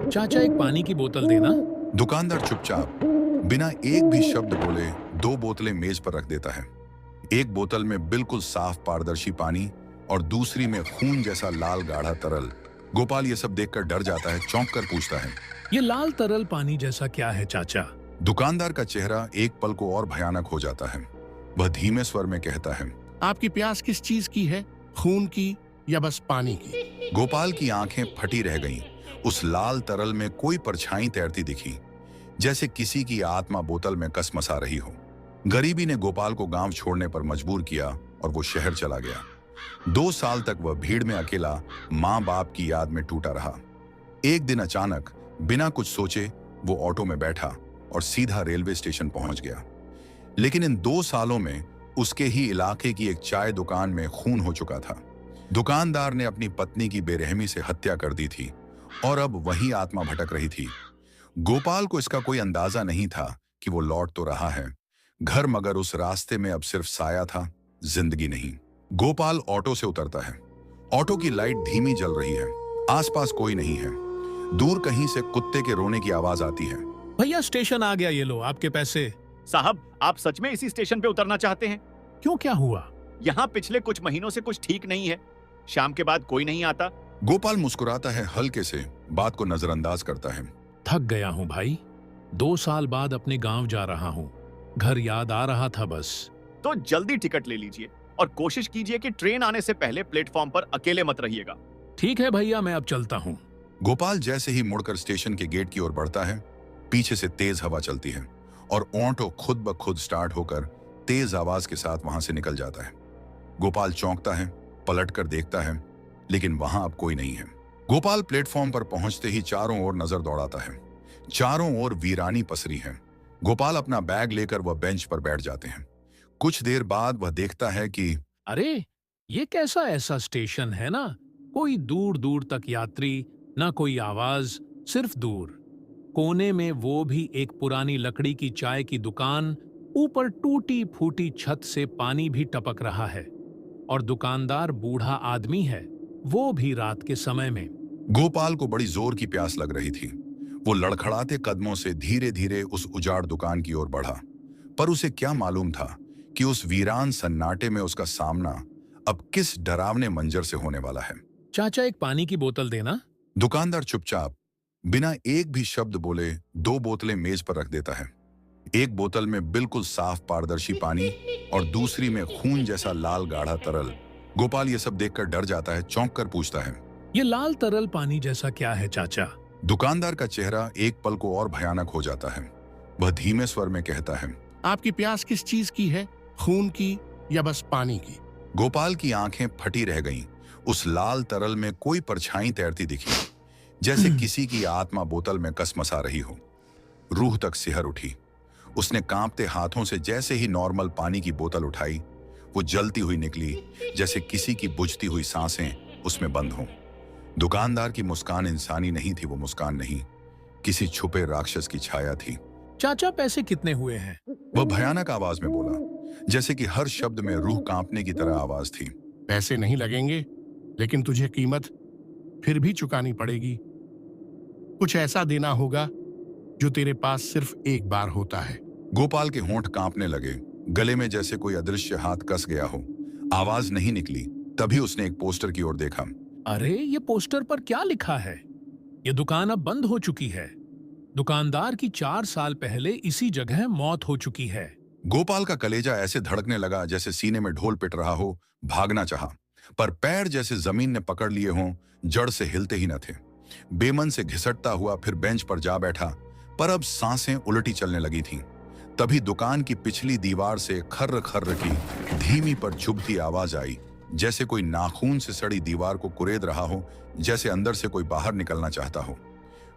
चाचा एक पानी की बोतल देना। दुकानदार चुपचाप बिना एक भी शब्द बोले दो बोतलें मेज पर रख देता है। एक बोतल में बिल्कुल साफ पारदर्शी पानी और दूसरी में खून जैसा लाल गाढ़ा तरल। गोपाल ये सब देखकर डर जाता है, चौंक कर पूछता है, ये लाल तरल पानी जैसा क्या है चाचा? दुकानदार का चेहरा एक पल को और भयानक हो जाता है। वह धीमे स्वर में कहता है, आपकी प्यास किस चीज की है, खून की या बस पानी की? गोपाल की आंखें फटी रह गईं। उस लाल तरल में कोई परछाई तैरती दिखी, जैसे किसी की आत्मा बोतल में कसमसा रही हो। गरीबी ने गोपाल को गांव छोड़ने पर मजबूर किया और वो शहर चला गया। 2 साल तक वह भीड़ में अकेला माँ बाप की याद में टूटा रहा। एक दिन अचानक बिना कुछ सोचे वो ऑटो में बैठा और सीधा रेलवे स्टेशन पहुंच गया। लेकिन इन 2 सालों में उसके ही इलाके की एक चाय दुकान में खून हो चुका था। दुकानदार ने अपनी पत्नी की बेरहमी से हत्या कर दी थी और अब वही आत्मा भटक रही थी। गोपाल को इसका कोई अंदाजा नहीं था कि वो लौट तो रहा है घर, मगर उस रास्ते में अब सिर्फ साया था, जिंदगी नहीं। गोपाल ऑटो से उतरता है। ऑटो की लाइट धीमी जल रही है, आसपास कोई नहीं है। दूर कहीं से कुत्ते के रोने की आवाज आती है। भैया स्टेशन आ गया, ये लो आपके पैसे। साहब, आप सच में इसी स्टेशन पे उतरना चाहते हैं? क्यों, क्या हुआ? यहाँ पिछले कुछ महीनों से कुछ ठीक नहीं है। शाम के बाद कोई नहीं आता। गोपाल मुस्कुराता है, हल्के से बात को नजरअंदाज करता है। थक गया हूँ भाई, 2 साल बाद अपने गांव जा रहा हूँ। घर याद आ रहा था बस। तो जल्दी टिकट ले लीजिए और कोशिश कीजिए कि ट्रेन आने से पहले प्लेटफॉर्म पर अकेले मत रहिएगा। ठीक है भैया, मैं अब चलता हूँ। गोपाल जैसे ही मुड़कर स्टेशन के गेट की ओर बढ़ता है, पीछे से तेज हवा चलती है और ऑटो खुद ब खुद स्टार्ट होकर तेज आवाज के साथ वहां से निकल जाता है। गोपाल चौंकता है, पलट कर देखता है, लेकिन वहां अब कोई नहीं है। गोपाल प्लेटफॉर्म पर पहुंचते ही चारों ओर नजर दौड़ाता है। चारों ओर वीरानी पसरी है। गोपाल अपना बैग लेकर वह बेंच पर बैठ जाते हैं। कुछ देर बाद वह देखता है कि अरे, ये कैसा ऐसा स्टेशन है ना, कोई दूर दूर तक यात्री, ना कोई आवाज, सिर्फ दूर कोने में वो भी एक पुरानी लकड़ी की चाय की दुकान। ऊपर टूटी फूटी छत से पानी भी टपक रहा है और दुकानदार बूढ़ा आदमी है, वो भी रात के समय में। गोपाल को बड़ी जोर की प्यास लग रही थी। वो लड़खड़ाते कदमों से धीरे धीरे उस उजाड़ दुकान की ओर बढ़ा, पर उसे क्या मालूम था कि उस वीरान सन्नाटे में उसका सामना अब किस डरावने मंजर से होने वाला है। चाचा एक पानी की बोतल देना। दुकानदार चुपचाप बिना एक भी शब्द बोले 2 बोतलें मेज पर रख देता है। एक बोतल में बिल्कुल साफ पारदर्शी पानी और दूसरी में खून जैसा लाल गाढ़ा तरल। गोपाल ये सब देखकर डर जाता है, चौंक कर पूछता है, ये लाल तरल पानी जैसा क्या है चाचा? दुकानदार का चेहरा एक पल को और भयानक हो जाता है। वह धीमे स्वर में कहता है, आपकी प्यास किस चीज की है, खून की या बस पानी की? गोपाल की आंखें फटी रह गईं। उस लाल तरल में कोई परछाई तैरती दिखी, जैसे किसी की आत्मा बोतल में कसमसा रही हो। रूह तक सिहर उठी। उसने कांपते हाथों से जैसे ही नॉर्मल पानी की बोतल उठाई, वो जलती हुई निकली, जैसे किसी की बुझती हुई सांसें उसमें बंद हों। दुकानदार की मुस्कान इंसानी नहीं थी, वो मुस्कान नहीं, किसी छुपे राक्षस की छाया थी। चाचा पैसे कितने हुए हैं? वह भयानक आवाज में बोला, जैसे कि हर शब्द में रूह कांपने की तरह आवाज थी। पैसे नहीं लगेंगे, लेकिन तुझे कीमत फिर भी चुकानी पड़ेगी। कुछ ऐसा देना होगा जो तेरे पास सिर्फ एक बार होता है। गोपाल के होंठ कांपने लगे, गले में जैसे कोई अदृश्य हाथ कस गया हो। आवाज नहीं निकली। तभी उसने एक पोस्टर की ओर देखा। अरे, ये पोस्टर पर क्या लिखा है? ये दुकान अब बंद हो चुकी है। दुकानदार की 4 साल पहले इसी जगह मौत हो चुकी है। गोपाल का कलेजा ऐसे धड़कने लगा जैसे सीने में ढोल पिट रहा हो। भागना चाहा, पर पैर जैसे जमीन ने पकड़ लिए हों, जड़ से हिलते ही न थे। बेमन से घिसटता हुआ फिर बेंच पर जा बैठा, पर अब सांसें उलटी चलने लगी थीं। तभी दुकान की पिछली दीवार से खर्र खर्र की धीमी पर चुभती आवाज आई, जैसे कोई नाखून से सड़ी दीवार को कुरेद रहा हो, जैसे अंदर से कोई बाहर निकलना चाहता हो।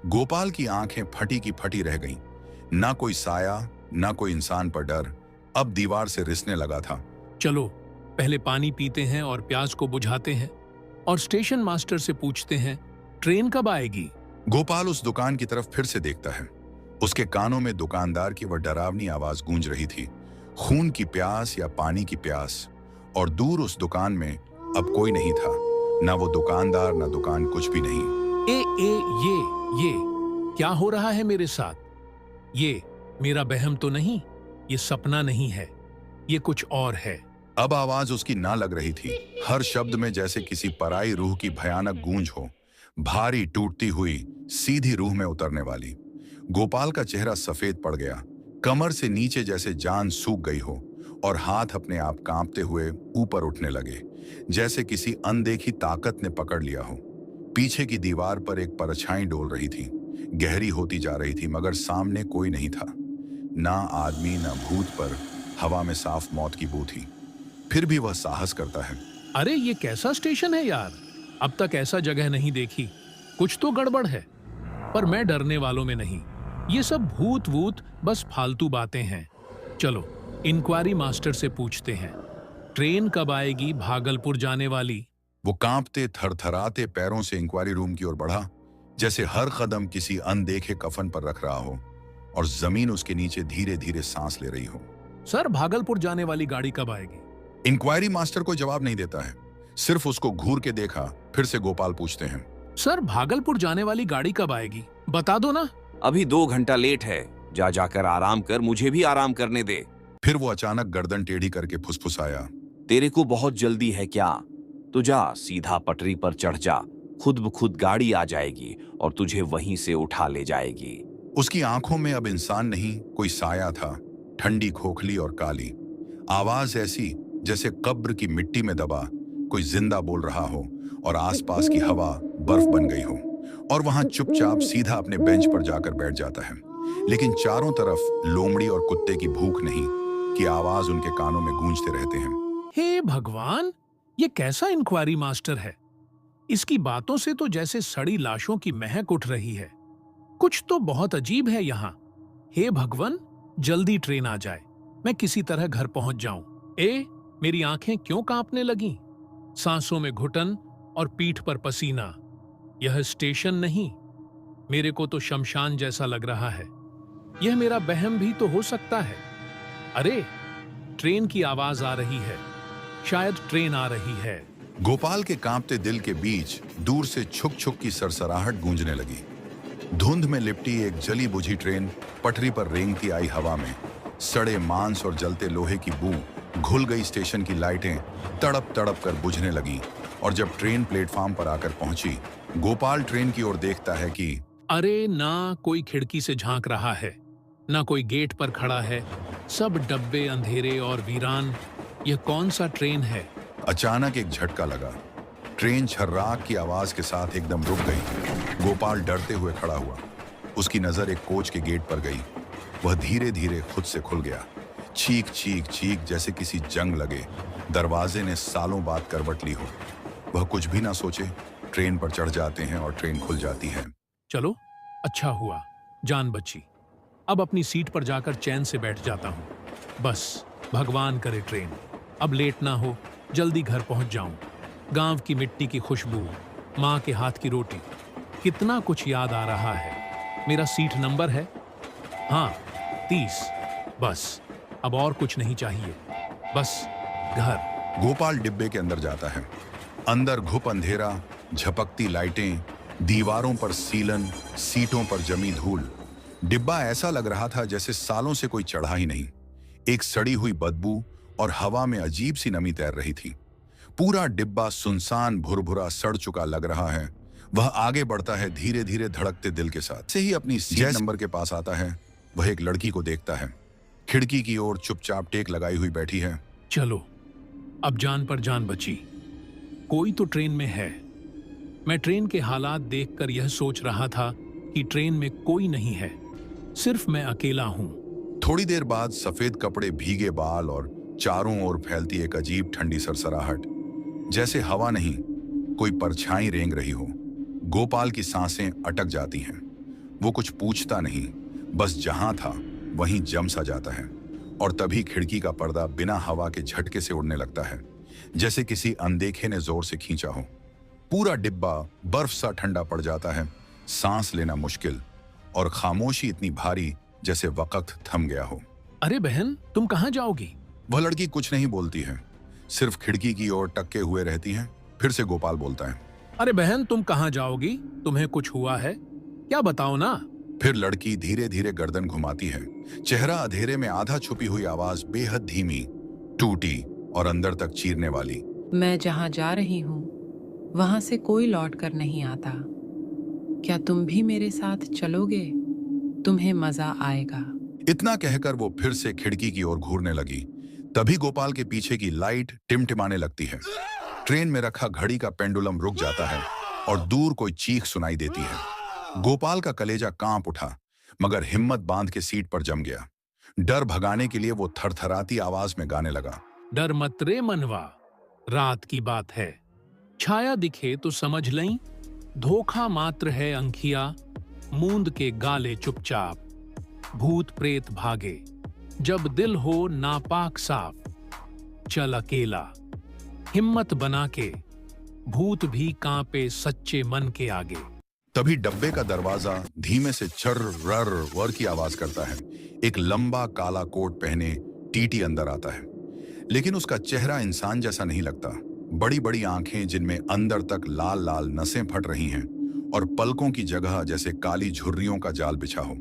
गोपाल की आंखें फटी की फटी रह गईं। ना कोई साया, ना कोई इंसान पर डर, अब दीवार से रिसने लगा था। चलो पहले पानी पीते हैं और प्यास को बुझाते हैं, और स्टेशन मास्टर से पूछते हैं ट्रेन कब आएगी। गोपाल उस दुकान की तरफ फिर से देखता है। उसके कानों में दुकानदार की वह डरावनी आवाज गूंज रही थी, खून की प्यास या पानी की प्यास। और दूर उस दुकान में अब कोई नहीं था, ना वो दुकानदार, ना दुकान, कुछ भी नहीं। ये क्या हो रहा है मेरे साथ? ये मेरा वहम तो नहीं, ये सपना नहीं है, ये कुछ और है। अब आवाज उसकी ना लग रही थी। हर शब्द में जैसे किसी पराई रूह की भयानक गूंज हो, भारी टूटती हुई सीधी रूह में उतरने वाली। गोपाल का चेहरा सफेद पड़ गया, कमर से नीचे जैसे जान सूख गई हो और हाथ अपने आप कांपते हुए ऊपर उठने लगे, जैसे किसी अनदेखी ताकत ने पकड़ लिया हो। पीछे की दीवार पर एक परछाई डोल रही थी, गहरी होती जा रही थी, मगर सामने कोई नहीं था। ना आदमी ना भूत, पर हवा में साफ मौत की बू थी। फिर भी वह साहस करता है। अरे ये कैसा स्टेशन है यार, अब तक ऐसा जगह नहीं देखी, कुछ तो गड़बड़ है। पर मैं डरने वालों में नहीं, ये सब भूत वूत बस फालतू बातें हैं। चलो इंक्वायरी मास्टर से पूछते हैं, ट्रेन कब आएगी भागलपुर जाने वाली? वो कांपते थरथराते पैरों से इंक्वायरी रूम की ओर बढ़ा, जैसे हर कदम किसी अनदेखे कफन पर रख रहा हो और जमीन उसके नीचे धीरे धीरे सांस ले रही हो। सर भागलपुर जाने वाली गाड़ी कब आएगी? इंक्वायरी मास्टर कोई जवाब नहीं देता है, सिर्फ उसको घूर के देखा। फिर से गोपाल पूछते हैं, सर भागलपुर जाने वाली गाड़ी कब आएगी, बता दो ना। अभी 2 घंटा लेट है, जा जाकर आराम कर, मुझे भी आराम करने दे। फिर वो अचानक गर्दन टेढ़ी करके फुसफुसाया, तेरे को बहुत जल्दी है क्या? तू जा, सीधा पटरी पर चढ़ जा, खुद ब खुद गाड़ी आ जाएगी और तुझे वहीं से उठा ले जाएगी। उसकी आंखों में अब इंसान नहीं, कोई साया था, ठंडी, खोखली और काली। आवाज ऐसी जैसे कब्र की मिट्टी में दबा कोई जिंदा बोल रहा हो और आसपास की हवा बर्फ बन गई हो। और वहां चुपचाप सीधा अपने बेंच पर जाकर बैठ जाता है, लेकिन चारों तरफ लोमड़ी और कुत्ते की भूख नहीं कि आवाज उनके कानों में गूंजते रहते हैं। हे भगवान, ये कैसा इंक्वायरी मास्टर है? इसकी बातों से तो जैसे सड़ी लाशों की महक उठ रही है। कुछ तो बहुत अजीब है यहाँ। हे भगवान, जल्दी ट्रेन आ जाए, मैं किसी तरह घर पहुंच जाऊं। मेरी आंखें क्यों कांपने लगीं? सांसों में घुटन और पीठ पर पसीना। यह स्टेशन नहीं, मेरे को तो शमशान जैसा लग रहा है। यह मेरा वहम भी तो हो सकता है। अरे ट्रेन की आवाज आ रही है, शायद ट्रेन आ रही है। गोपाल के कांपते दिल के बीच दूर से छुक छुक की सरसराहट गूंजने लगी। धुंध में लिपटी एक जली बुझी ट्रेन पटरी पर रेंगती आई हवा में। सड़े मांस और जलते लोहे की बू घुल गई, स्टेशन की लाइटें तड़प तड़प कर बुझने लगी। और जब ट्रेन प्लेटफॉर्म पर आकर पहुंची, गोपाल ट्रेन की ओर देखता है कि अरे ना कोई खिड़की से झांक रहा है, ना कोई गेट पर खड़ा है, सब डब्बे अंधेरे और वीरान। यह कौन सा ट्रेन है? अचानक एक झटका लगा। ट्रेन छर्राक की आवाज के साथ एकदम रुक गई। गोपाल डरते हुए खड़ा हुआ। उसकी नजर एक कोच के गेट पर गई। वह धीरे धीरे खुद से खुल गया। चीख चीख चीख जैसे किसी जंग लगे। दरवाजे ने सालों बाद करवट ली हो। वह कुछ भी ना सोचे, ट्रेन पर चढ़ जाते हैं और ट्रेन खुल जाती है। चलो अच्छा हुआ, जान बची। अब अपनी सीट पर जाकर चैन से बैठ जाता हूँ। बस भगवान करे ट्रेन अब लेट ना हो, जल्दी घर पहुंच जाऊं। गांव की मिट्टी की खुशबू, माँ के हाथ की रोटी, कितना कुछ याद आ रहा है। मेरा सीट नंबर है, हाँ 30। बस अब और कुछ नहीं चाहिए, बस घर। गोपाल डिब्बे के अंदर जाता है। अंदर घुप अंधेरा, झपकती लाइटें, दीवारों पर सीलन, सीटों पर जमी धूल। डिब्बा ऐसा लग रहा था जैसे सालों से कोई चढ़ा ही नहीं। एक सड़ी हुई बदबू और हवा में अजीब सी नमी तैर रही थी। पूरा डिब्बा सुनसान, भुरभुरा, सड़ चुका लग रहा है। वह आगे बढ़ता है धीरे धीरे धड़कते दिल के साथ। से ही अपनी सीट नंबर के पास आता है, वह एक लड़की को देखता है। खिड़की की ओर चुपचाप टेक लगाई हुई बैठी है। चलो अब जान पर जान बची। कोई तो ट्रेन में है। मैं ट्रेन के हालात देखकर यह सोच रहा था कि ट्रेन में कोई नहीं है, सिर्फ मैं अकेला हूं। थोड़ी देर बाद सफेद कपड़े, भीगे बाल और चारों ओर फैलती एक अजीब ठंडी सरसराहट, जैसे हवा नहीं कोई परछाई रेंग रही हो। गोपाल की सांसें अटक जाती हैं। वो कुछ पूछता नहीं, बस जहां था वहीं जम सा जाता है। और तभी खिड़की का पर्दा बिना हवा के झटके से उड़ने लगता है, जैसे किसी अनदेखे ने जोर से खींचा हो। पूरा डिब्बा बर्फ सा ठंडा पड़ जाता है। सांस लेना मुश्किल और खामोशी इतनी भारी जैसे वक्त थम गया हो। अरे बहन, तुम कहां जाओगी? वह लड़की कुछ नहीं बोलती है, सिर्फ खिड़की की ओर टक्के हुए रहती है। फिर से गोपाल बोलता है, अरे बहन, तुम कहां जाओगी? तुम्हें कुछ हुआ है क्या? बताओ ना। फिर लड़की धीरे धीरे गर्दन घुमाती है। चेहरा अंधेरे में आधा छुपी हुई आवाज बेहद धीमी, टूटी और अंदर तक चीरने वाली। मैं जहां जा रही हूं वहां से कोई लौट कर नहीं आता। क्या तुम भी मेरे साथ चलोगे? तुम्हें मजा आएगा। इतना कहकर वो फिर से खिड़की की ओर घूरने लगी। तभी गोपाल के पीछे की लाइट टिमटिमाने लगती है। ट्रेन में रखा घड़ी का पेंडुलम रुक जाता है और दूर कोई चीख सुनाई देती है। गोपाल का कलेजा कांप उठा, मगर हिम्मत बांध के सीट पर जम गया। डर भगाने के लिए वो थरथराती आवाज में गाने लगा। डर मत रे मनवा, रात की बात है, छाया दिखे तो समझ लई, धोखा मात्र है अंखिया, मूंद के गाले चुपचाप, भूत प्रेत भागे, जब दिल हो नापाक साफ, चल अकेला, हिम्मत बना के, भूत भी कांपे सच्चे मन के आगे। तभी डब्बे का दरवाजा धीमे से चर्र रर वर की आवाज करता है। एक लंबा काला कोट पहने टीटी अंदर आता है, लेकिन उसका चेहरा इंसान जैसा नहीं लगता। बड़ी बड़ी आंखें जिनमें अंदर तक लाल लाल नसें फट रही हैं और पलकों की जगह जैसे काली झुर्रियों का जाल बिछा हो।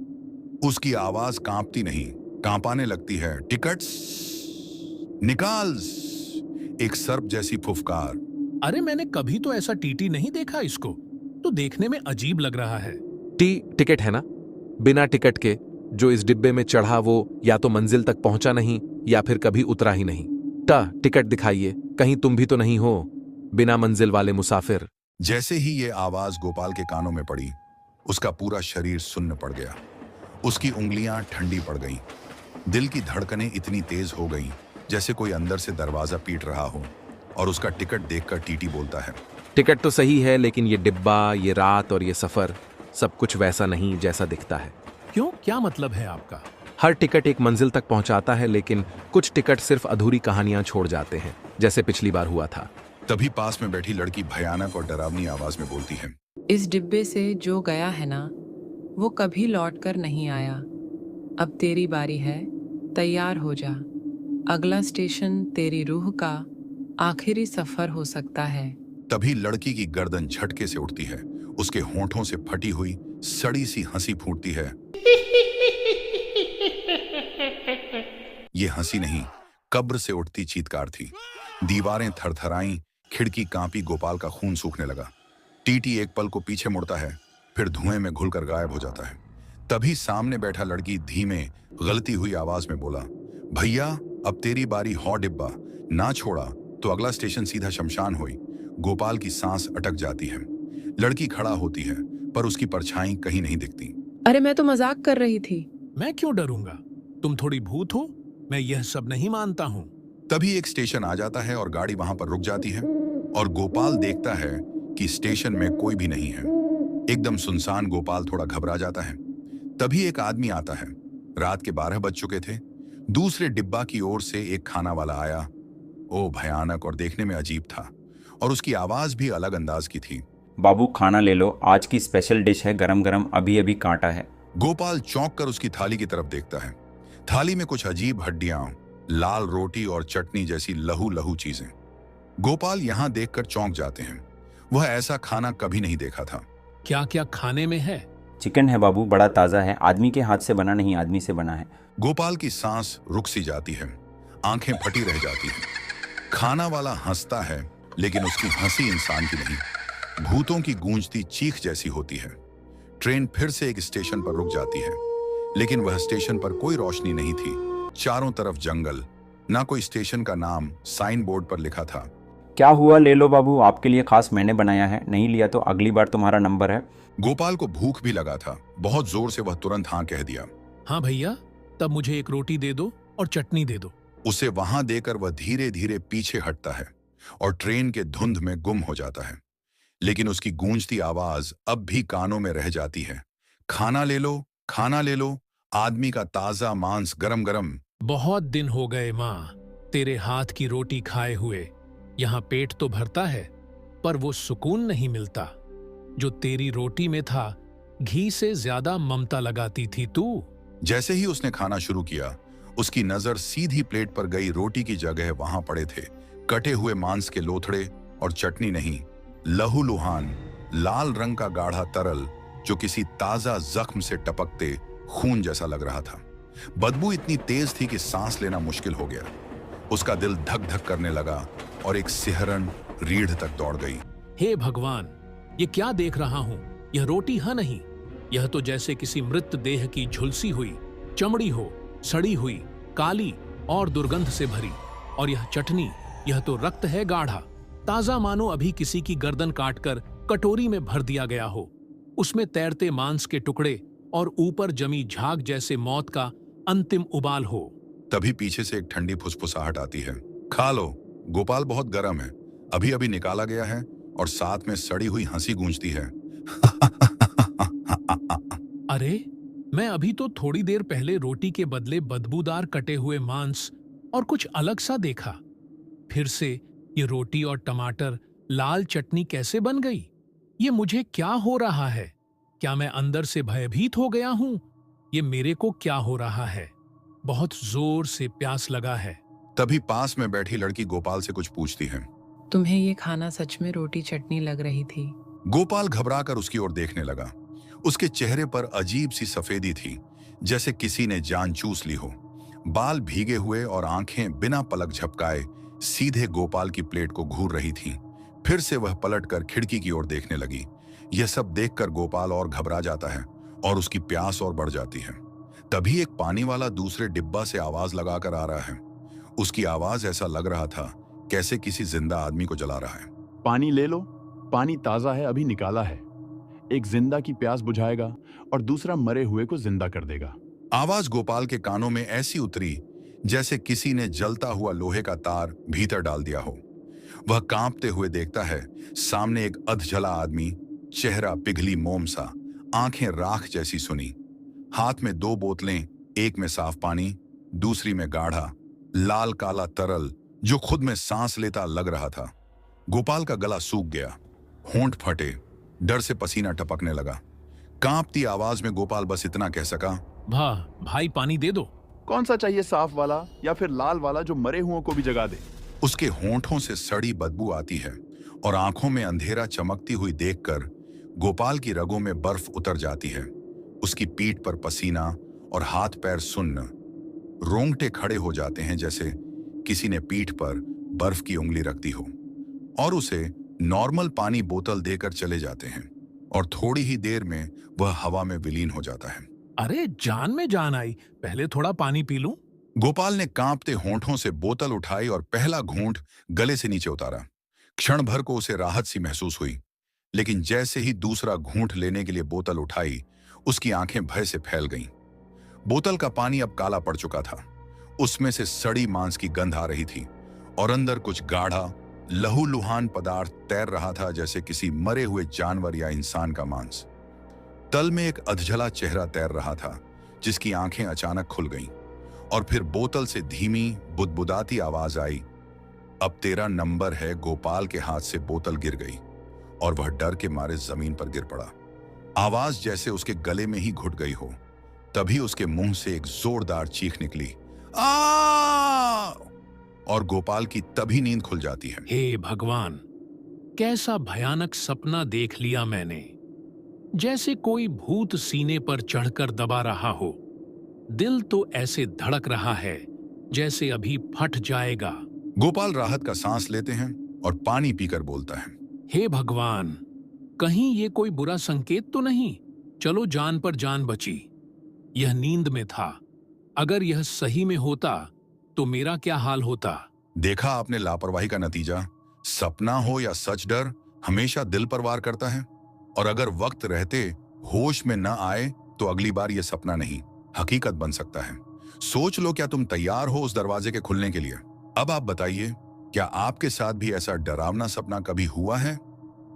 उसकी आवाज कांपती नहीं, कांपाने लगती है। टिकट्स निकाल, एक सर्प जैसी फुफकार। अरे मैंने कभी तो ऐसा टीटी नहीं देखा, इसको तो देखने में अजीब लग रहा है। टिकट है ना? बिना टिकट के जो इस डिब्बे में चढ़ा वो या तो मंजिल तक पहुंचा नहीं या फिर कभी उतरा ही नहीं। टिकट दिखाइए, कहीं तुम भी तो नहीं हो बिना मंजिल वाले मुसाफिर। जैसे ही ये आवाज गोपाल के कानों में पड़ी, उसका पूरा शरीर सुन्न पड़ गया। उसकी उंगलियां ठंडी पड़ गईं। दिल की धड़कनें इतनी तेज हो गईं जैसे कोई अंदर से दरवाजा पीट रहा हो। और उसका टिकट देखकर टीटी बोलता है, टिकट तो सही है, लेकिन ये डिब्बा, ये रात और ये सफर सब कुछ वैसा नहीं जैसा दिखता है। क्यों, क्या मतलब है आपका? हर टिकट एक मंजिल तक पहुंचाता है, लेकिन कुछ टिकट सिर्फ अधूरी कहानियां छोड़ जाते हैं, जैसे पिछली बार हुआ था। तभी पास में बैठी लड़की भयानक और डरावनी आवाज में बोलती है, इस डिब्बे से जो गया है ना, वो कभी लौट कर नहीं आया। अब तेरी बारी है, तैयार हो जा। अगला स्टेशन तेरी रूह का आखिरी सफर हो सकता है। तभी लड़की की गर्दन झटके से उठती है। उसके होंठों से फटी हुई सड़ी सी हंसी फूटती है। ये हंसी नहीं, कब्र से उठती चीत्कार थी। दीवारें थरथराईं, खिड़की कांपी, गोपाल का खून सूखने लगा। टीटी एक पल को पीछे मुड़ता है, फिर धुएं में घुलकर गायब हो जाता है। तभी सामने बैठा लड़की धीमे गलती हुई आवाज में बोला, भैया अब तेरी बारी हो, डिब्बा ना छोड़ा तो अगला स्टेशन सीधा शमशान हुई। गोपाल की सांस अटक जाती है। लड़की खड़ा होती है, पर उसकी परछाई कहीं नहीं दिखती। अरे मैं तो मजाक कर रही थी। मैं क्यों डरूंगा? तुम थोड़ी भूत हो, मैं यह सब नहीं मानता हूं। तभी एक स्टेशन आ जाता है और गाड़ी वहां पर रुक जाती है और गोपाल देखता है कि स्टेशन में कोई भी नहीं है। एकदम सुनसान। गोपाल थोड़ा घबरा जाता है। तभी एक आदमी आता है। रात के 12 बज चुके थे। दूसरे डिब्बा की ओर से एक खाना वाला आया। ओ भयानक और देखने में अजीब था, और उसकी आवाज भी अलग अंदाज की थी। बाबू खाना ले लो, आज की स्पेशल डिश है, गरम गरम अभी अभी काटा है। गोपाल चौंक कर उसकी थाली की तरफ देखता है। थाली में कुछ अजीब हड्डियां, लाल रोटी और चटनी जैसी लहू लहू चीजें। गोपाल यहां देखकर चौंक जाते हैं। वह ऐसा खाना कभी नहीं देखा था। क्या क्या खाने में है? चिकन है बाबू, बड़ा ताज़ा है, आदमी के हाथ से बना नहीं, आदमी से बना है। गोपाल की सांस रुक सी जाती है, आंखें फटी रह जाती हैं। खाना वाला हंसता है, लेकिन उसकी हंसी इंसान की नहीं, भूतों की गूंजती चीख जैसी होती है। ट्रेन फिर से एक स्टेशन पर रुक जाती है, लेकिन वह स्टेशन पर कोई रोशनी नहीं थी। चारों तरफ जंगल, ना कोई स्टेशन का नाम साइन बोर्ड पर लिखा था। क्या हुआ, ले लो बाबू, आपके लिए खास मैंने बनाया है, नहीं लिया तो अगली बार तुम्हारा नंबर है। गोपाल को भूख भी लगा था। बहुत जोर से वह तुरंत हाँ कह दिया। हाँ भैया, तब मुझे एक रोटी दे दो और चटनी दे दो। उसे वहां देकर वह धीरे धीरे पीछे हटता है और ट्रेन के धुंध में गुम हो जाता है। लेकिन उसकी गूंजती आवाज अब भी कानों में रह जाती है। खाना ले लो, खाना ले लो, आदमी का ताजा मांस गरम गरम। बहुत दिन हो गए माँ तेरे हाथ की रोटी खाए हुए। यहाँ पेट तो भरता है, पर वो सुकून नहीं मिलता जो तेरी रोटी में था। घी से ज्यादा ममता लगाती थी तू। जैसे ही उसने खाना शुरू किया, उसकी नजर सीधी प्लेट पर गई। रोटी की जगह वहां पड़े थे कटे हुए मांस के लोथड़े और चटनी नहीं, लहूलुहान लाल रंग का गाढ़ा तरल जो किसी ताजा जख्म से टपकते खून जैसा लग रहा था। बदबू इतनी तेज थी कि सांस लेना मुश्किल हो गया। उसका दिल धक धक करने लगा और एक सिहरन रीढ़ तक दौड़ गई। हे भगवान, ये क्या देख रहा हूं? यह रोटी है नहीं, यह तो जैसे किसी मृत देह की झुलसी हुई चमड़ी हो, सड़ी हुई, काली और दुर्गंध से भरी। और यह चटनी, यह तो रक्त है गाढ़ा, ताजा मानो अभी किसी की गर्दन काटकर कटोरी में भर दिया गया हो। उसमें तैरते मांस के टुकड़े और ऊपर जमी झाग जैसे मौत का अंतिम उबाल हो। तभी पीछे से एक ठंडी फुसफुसाहट आती है। खा लो, गोपाल बहुत गर्म है, अभी अभी निकाला गया है। और साथ में सड़ी हुई हंसी गूंजती है। अरे, मैं अभी तो थोड़ी देर पहले रोटी के बदले बदबूदार कटे हुए मांस और कुछ अलग सा देखा। फिर से ये रोटी और टमाटर लाल चटनी कैसे बन गई? ये मुझे क्या हो रहा है? क्या मैं अंदर से भयभीत हो गया हूं? ये मेरे को क्या हो रहा है? बहुत जोर से प्यास लगा है। तभी पास में बैठी लड़की गोपाल से कुछ पूछती है। तुम्हें ये खाना सच में रोटी चटनी लग रही थी? गोपाल घबराकर उसकी ओर देखने लगा। उसके चेहरे पर अजीब सी सफेदी थी, जैसे किसी ने जान चूस ली हो। बाल भीगे हुए और आंखें बिना पलक झपकाए सीधे गोपाल की प्लेट को घूर रही थीं। फिर से वह पलटकर खिड़की की ओर देखने लगी। यह सब देखकर गोपाल और घबरा जाता है और उसकी प्यास और बढ़ जाती है। तभी एक पानी वाला दूसरे डिब्बा से आवाज लगाकर आ रहा है। उसकी आवाज ऐसा लग रहा था कैसे किसी जिंदा आदमी को जला रहा है। पानी ले लो, पानी ताजा है, अभी निकाला है। एक जिंदा की प्यास बुझाएगा और दूसरा मरे हुए को जिंदा कर देगा। आवाज गोपाल के कानों में ऐसी उतरी जैसे किसी ने जलता हुआ लोहे का तार भीतर डाल दिया हो। वह कांपते हुए देखता है, सामने एक अधजला आदमी, चेहरा पिघली मोम सा, आंखें राख जैसी सुनी, हाथ में 2 बोतलें, एक में साफ पानी, दूसरी में गाढ़ा लाल काला तरल जो खुद में सांस लेता लग रहा था। गोपाल का गला सूख गया, होंठ फटे, डर से पसीना टपकने लगा। कांपती आवाज में गोपाल बस इतना कह सका, भाई पानी दे दो। कौन सा चाहिए, साफ वाला या फिर लाल वाला जो मरे हुओं को भी जगा दे? उसके होंठों से सड़ी बदबू आती है और आंखों में अंधेरा चमकती हुई देखकर गोपाल की रगों में बर्फ उतर जाती है। उसकी पीठ पर पसीना और हाथ पैर सुन्न, रोंगटे खड़े हो जाते हैं जैसे किसी ने पीठ पर बर्फ की उंगली रख दी हो। और उसे नॉर्मल पानी बोतल देकर चले जाते हैं और थोड़ी ही देर में वह हवा में विलीन हो जाता है। अरे, जान में जान आई, पहले थोड़ा पानी पी लूं। गोपाल ने कांपते होंठों से बोतल उठाई और पहला घूंट गले से नीचे उतारा। क्षण भर को उसे राहत सी महसूस हुई, लेकिन जैसे ही दूसरा घूंट लेने के लिए बोतल उठाई, उसकी आंखें भय से फैल गईं। बोतल का पानी अब काला पड़ चुका था। उसमें से सड़ी मांस की गंध आ रही थी और अंदर कुछ गाढ़ा लहूलुहान पदार्थ तैर रहा था, जैसे किसी मरे हुए जानवर या इंसान का मांस। तल में एक अधजला चेहरा तैर रहा था जिसकी आंखें अचानक खुल गईं और फिर बोतल से धीमी बुदबुदाती आवाज आई, अब तेरा नंबर है। गोपाल के हाथ से बोतल गिर गई और वह डर के मारे जमीन पर गिर पड़ा। आवाज जैसे उसके गले में ही घुट गई हो। तभी उसके मुंह से एक जोरदार चीख निकली, आ! और गोपाल की तभी नींद खुल जाती है। हे भगवान, कैसा भयानक सपना देख लिया मैंने। जैसे कोई भूत सीने पर चढ़कर दबा रहा हो। दिल तो ऐसे धड़क रहा है जैसे अभी फट जाएगा। गोपाल राहत का सांस लेते हैं और पानी पीकर बोलता है, हे भगवान, कहीं ये कोई बुरा संकेत तो नहीं? चलो, जान पर जान बची। यह नींद में था, अगर यह सही में होता तो मेरा क्या हाल होता? देखा आपने लापरवाही का नतीजा। सपना हो या सच, डर हमेशा दिल पर वार करता है। और अगर वक्त रहते होश में न आए तो अगली बार यह सपना नहीं, हकीकत बन सकता है। सोच लो, क्या तुम तैयार हो उस दरवाजे के खुलने के लिए? अब आप बताइए, क्या आपके साथ भी ऐसा डरावना सपना कभी हुआ है?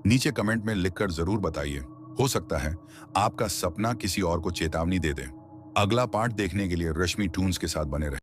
नीचे कमेंट में लिखकर जरूर बताइए। हो सकता है आपका सपना किसी और को चेतावनी दे दे। अगला पार्ट देखने के लिए रश्मि टून्स के साथ बने रहें।